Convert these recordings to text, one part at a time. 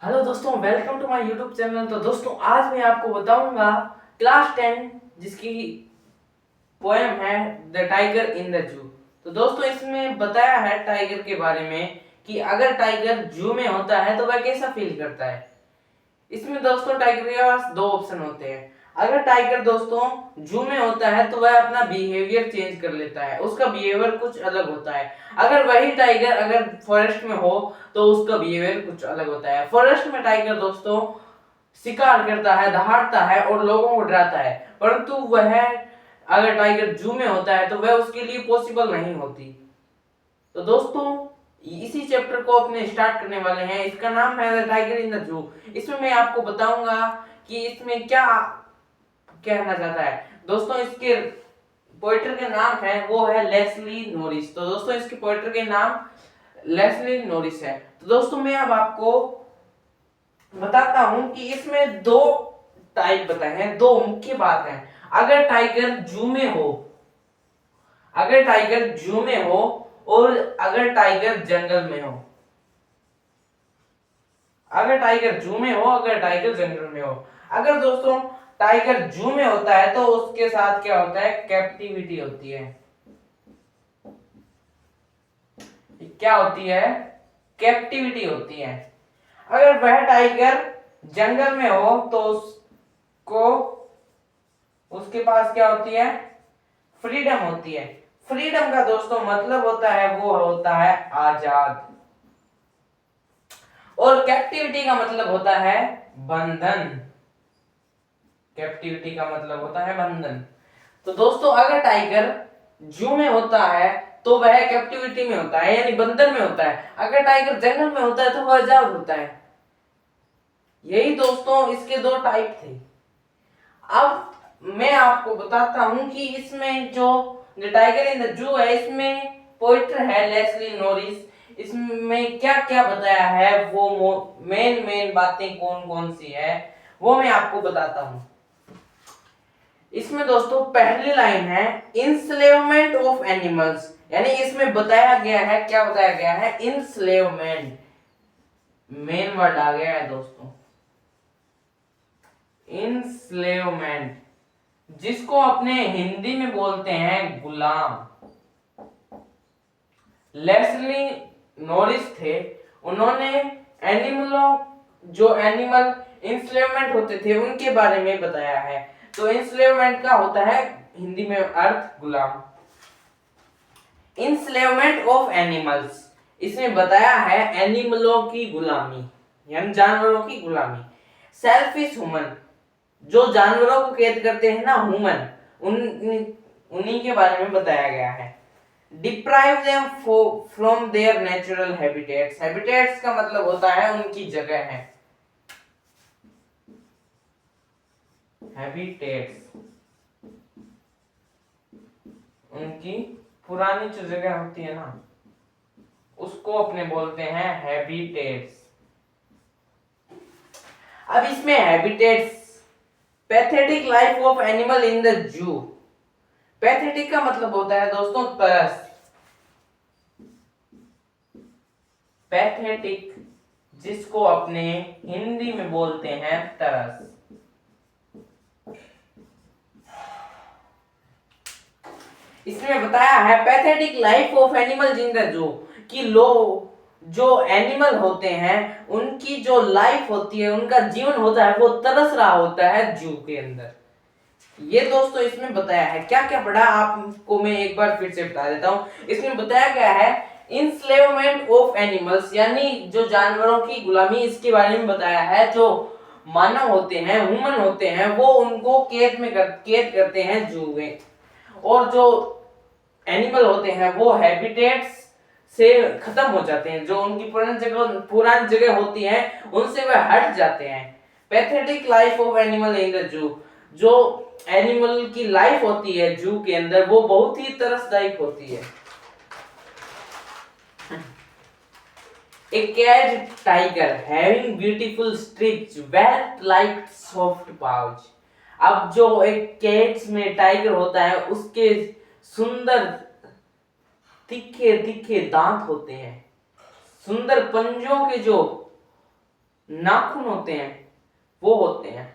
Hello दोस्तों, welcome to my YouTube channel. तो दोस्तों आज मैं आपको बताऊंगा क्लास 10 जिसकी पोएम है the tiger in the zoo. तो दोस्तों इसमें बताया है टाइगर के बारे में कि अगर टाइगर जू में होता है तो वह कैसा फील करता है। इसमें दोस्तों टाइगर के पास दो ऑप्शन होते हैं। अगर टाइगर दोस्तों जू में होता है तो वह अपना बिहेवियर चेंज कर लेता है, उसका बिहेवियर कुछ अलग होता है। अगर वही टाइगर अगर फॉरेस्ट में हो तो उसका बिहेवियर कुछ अलग होता है। फॉरेस्ट में टाइगर दोस्तों शिकार करता है, दहाड़ता है और लोगों को डराता है, परंतु वह अगर टाइगर जू में होता है तो वह उसके लिए पॉसिबल नहीं होती। तो दोस्तों इसी चैप्टर को अपने स्टार्ट करने वाले हैं। इसका नाम है the tiger in the zoo. इसमें मैं आपको बताऊंगा कि इसमें क्या कहना चाहता है। दोस्तों इसके पोइटर के नाम है वो है लेस्ली नोरिस। तो दोस्तों इसके पोइटर के नाम लेस्ली नोरिस है। तो दोस्तों मैं अब आपको बताता हूं कि इसमें दो टाइप बताए हैं, दो मुख्य बात है। अगर टाइगर जू में हो, अगर टाइगर जू में हो और अगर टाइगर जंगल में हो। अगर टाइगर जू में हो, अगर टाइगर जंगल में हो। अगर दोस्तों टाइगर जू में होता है तो उसके साथ क्या होता है, कैप्टिविटी होती है। क्या होती है, कैप्टिविटी होती है। अगर वह टाइगर जंगल में हो तो उसको उसके पास क्या होती है, फ्रीडम होती है। फ्रीडम का दोस्तों मतलब होता है वो होता है आजाद, और कैप्टिविटी का मतलब होता है बंधन। कैप्टिविटी का मतलब होता है बंधन। तो दोस्तों अगर टाइगर जू में होता है तो वह कैप्टिविटी में होता है, यानी बंधन में होता है। अगर टाइगर जंगल में होता है तो वह आजाद होता है। यही दोस्तों इसके दो टाइप थे। अब मैं आपको बताता हूं कि इसमें जो the tiger in the zoo है, इसमें पोइटर है लेस्ली नोरिस। इसमें क्या क्या बताया है, वो मेन मेन बातें कौन कौन सी है वो मैं आपको बताता हूं। इसमें दोस्तों पहली लाइन है इंस्लेवमेंट ऑफ एनिमल्स, यानी इसमें बताया गया है, क्या बताया गया है, इंस्लेवमेंट। मेन वर्ड आ गया है दोस्तों, इंस्लेवमेंट, जिसको अपने हिंदी में बोलते हैं गुलाम। लेस्ली नोरिस थे, उन्होंने एनिमलों, जो एनिमल इंस्लेवमेंट होते थे उनके बारे में बताया है। तो इंस्लेवमेंट का होता है हिंदी में अर्थ गुलाम। इंस्लेवमेंट ऑफ एनिमल्स, इसमें बताया है एनिमलों की गुलामी, यानी जानवरों की गुलामी। सेल्फिश ह्यूमन, जो जानवरों को कैद करते हैं ना, ह्यूमन, उन्हीं के बारे में बताया गया है। Deprive them from there natural habitats, habitats का मतलब होता है उनकी जगह है, हैबिटेट्स, उनकी पुरानी जो जगह होती है ना उसको अपने बोलते हैं हैबिटेट्स। अब इसमें habitats, pathetic life of animal in the zoo. Pathetic का मतलब होता है दोस्तों तरस, पैथेटिक, जिसको अपने हिंदी में बोलते हैं तरस। इसमें बताया है pathetic life of animals in the zoo, कि जो एनिमल होते हैं उनकी जो लाइफ होती है, उनका जीवन होता है, वो तरस रहा होता है जू के अंदर। ये दोस्तों इसमें बताया है। क्या क्या पढ़ा आपको मैं एक बार फिर से बता देता हूं। इसमें बताया गया है इंस्लेवमेंट ऑफ एनिमल्स, यानी जो जानवरों की गुलामी, इसके बारे में बताया है। जो मानव होते हैं, ह्यूमन होते हैं, वो उनको कैद करते हैं जू में, और जो एनिमल होते हैं वो हैबिटेट्स से खत्म हो जाते हैं, जो उनकी पुरानी जगह होती है उनसे वह हट जाते हैं। Pathetic life of animal in the zoo, जो एनिमल की लाइफ होती है जू के अंदर वो बहुत ही तरसदायक होती है। A cat tiger having beautiful strips wrapped like soft pouch। अब जो एक कैट्स में टाइगर होता है उसके सुंदर तीखे तीखे दांत होते हैं, सुंदर पंजों के जो नाखून होते हैं वो होते हैं।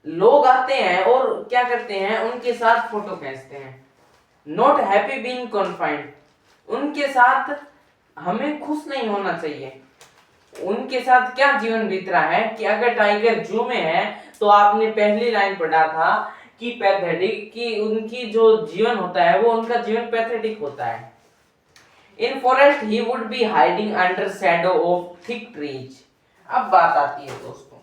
लोग आते हैं और क्या करते हैं, उनके साथ फोटो खींचते हैं। नॉट हैप्पी बीइंग कन्फाइंड, उनके साथ हमें खुश नहीं होना चाहिए। उनके साथ क्या जीवन बीत रहा है कि अगर टाइगर जू में है तो आपने पहली लाइन पढ़ा था कि पैथेटिक, कि उनकी जो जीवन होता है वो उनका जीवन पैथेटिक होता है। इन forest he would be hiding under shadow of thick trees. अब बात आती है दोस्तों,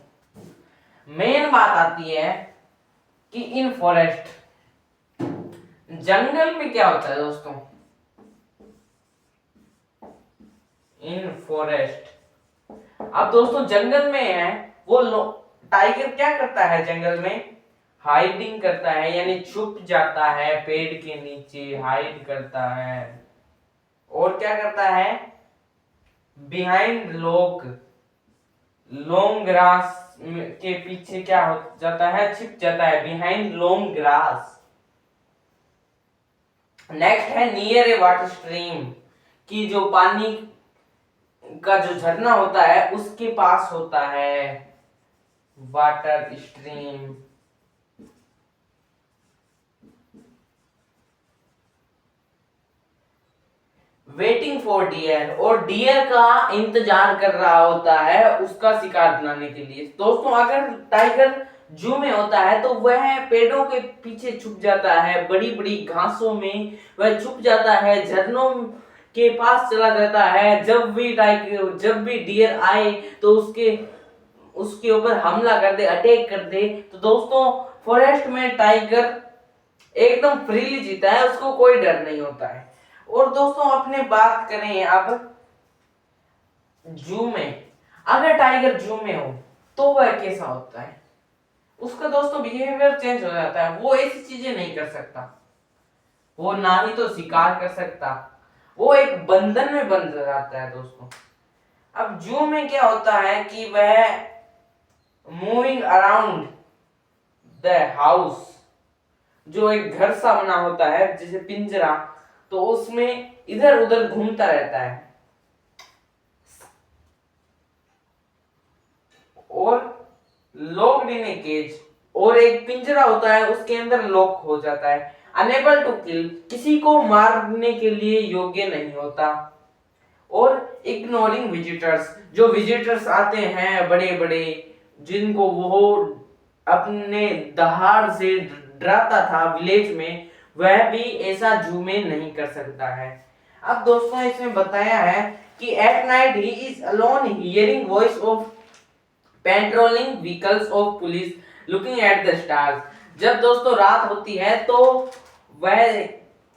मेन बात आती है कि इन फॉरेस्ट, जंगल में क्या होता है दोस्तों। इन फॉरेस्ट, अब दोस्तों जंगल में है वो टाइगर क्या करता है जंगल में, हाइडिंग करता है, यानी छुप जाता है पेड़ के नीचे, हाइड करता है। और क्या करता है, बिहाइंड लॉन्ग ग्रास के पीछे क्या हो जाता है, छिप जाता है, बिहाइंड लॉन्ग ग्रास। नेक्स्ट है नियर ए वाटर स्ट्रीम, कि जो पानी का जो झरना होता है उसके पास होता है water stream. Waiting for deer, और डियर का इंतजार कर रहा होता है उसका शिकार बनाने के लिए। दोस्तों अगर टाइगर जू में होता है तो वह पेड़ों के पीछे छुप जाता है, बड़ी बड़ी घासों में वह छुप जाता है, झरनों के पास चला जाता है। जब भी डियर आए तो उसके ऊपर हमला कर दे, अटैक कर दे। तो दोस्तों फॉरेस्ट में टाइगर एकदम फ्रीली जीता है, उसको कोई डर नहीं होता है। और दोस्तों अपने बात करें अब जू में, अगर टाइगर जू में हो तो वह कैसा होता है, उसका दोस्तों बिहेवियर चेंज हो जाता है। वो ऐसी चीजें नहीं कर सकता, वो ना ही तो शिकार कर सकता, वो एक बंधन में बंध जाता है दोस्तों। अब जू में क्या होता है कि वह मूविंग अराउंड द हाउस, जो एक घर सा बना होता है जैसे पिंजरा, तो उसमें इधर उधर घूमता रहता है। और लॉक्ड इन ए केज, और एक पिंजरा होता है उसके अंदर लॉक हो जाता है। अनेबल टू किल, किसी को मारने के लिए योग्य नहीं होता। और इग्नोरिंग विजिटर्स, जो विजिटर्स आते हैं बड़े बड़े, जिनको वो अपने दहाड़ से डराता था विलेज में, वह भी ऐसा जू में नहीं कर सकता है। अब दोस्तों इसमें बताया है कि at night he is alone hearing voice of patrolling vehicles of police looking at the stars. जब दोस्तों रात होती है तो वह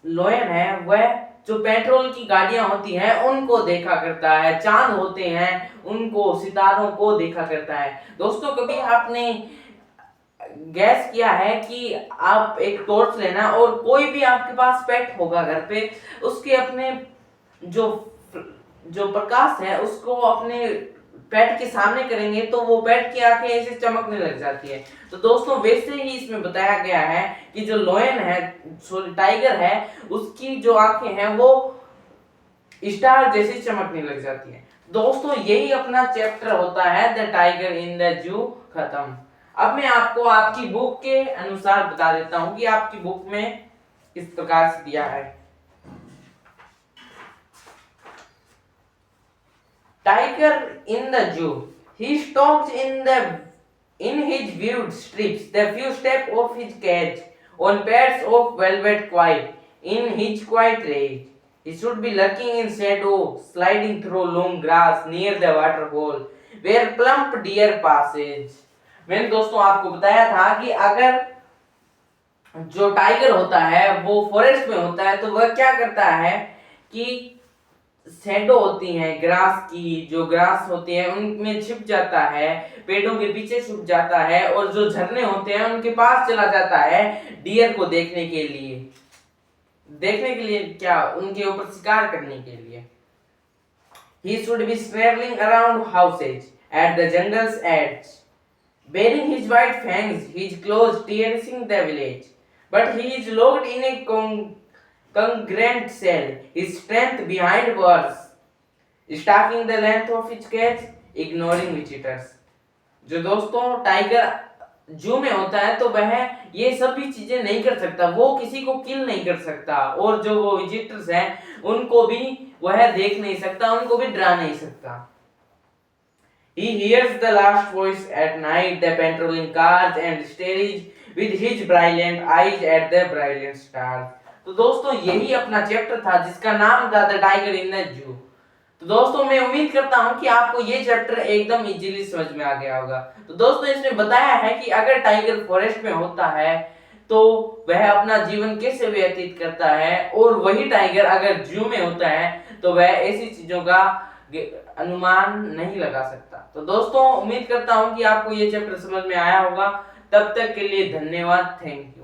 लोयन है, वह जो पेट्रोल की गाड़ियां होती हैं उनको देखा करता है, चांद होते हैं उनको, सितारों को देखा करता है। दोस्तों कभी आपने गैस किया है कि आप एक टॉर्च लेना और कोई भी आपके पास पेट होगा घर पे, उसके अपने जो जो प्रकाश है उसको अपने पेट के सामने करेंगे तो वो पेट की आंखें ऐसे चमकने लग जाती है। तो दोस्तों वैसे ही इसमें बताया गया है कि जो लोयन है, टाइगर है, उसकी जो आंखें हैं वो स्टार जैसी चमकने लग जाती है। दोस्तों यही अपना चैप्टर होता है the tiger in the zoo खत्म। अब मैं आपको आपकी बुक के अनुसार बता देता हूं कि आपकी बुक में इस प्रकार से दिया है। Tiger in the zoo. He stalks in his viewed strips the few steps of his cage on pads of velvet quiet in his quiet rage. He should be lurking in shadow, sliding through long grass near the waterhole where plump deer passes. मैंने दोस्तों आपको बताया था कि अगर जो tiger होता है वो फॉरेस्ट में होता है तो वह क्या करता है कि शैडो होती हैं ग्रास की, जो ग्रास होती है उनमें छिप जाता है, पेड़ों के पीछे छुप जाता है, और जो झरने होते हैं उनके पास चला जाता है डियर को देखने के लिए क्या, उनके ऊपर शिकार करने के लिए। He should be traveling around houses at the jungle's edge, bearing his white fangs, his claws tearing the village. But he is locked in a congruent cell, his strength behind bars, stacking the length of his cage, ignoring visitors. जो दोस्तों tiger जू में होता है तो वह ये सभी चीजें नहीं कर सकता, वो किसी को किल नहीं कर सकता, और जो वो विजिटर्स हैं उनको भी वह देख नहीं सकता, उनको भी डरा नहीं सकता। He hears the last voice at night, the patrolling cars and stares with his brilliant eyes at the brilliant stars। तो दोस्तों यही अपना चैप्टर था जिसका नाम था the tiger in the zoo. तो दोस्तों मैं उम्मीद करता हूं कि आपको ये चैप्टर एकदम इजीली समझ में आ गया होगा। तो दोस्तों इसमें बताया है कि अगर टाइगर फॉरेस्ट में होता है तो वह अपना जीवन कैसे व्यतीत करता है, और वही टाइगर अगर जू में होता है तो वह ऐसी चीजों का अनुमान नहीं लगा सकता। तो दोस्तों उम्मीद करता हूं कि आपको ये चैप्टर समझ में आया होगा। तब तक के लिए धन्यवाद, थैंक यू।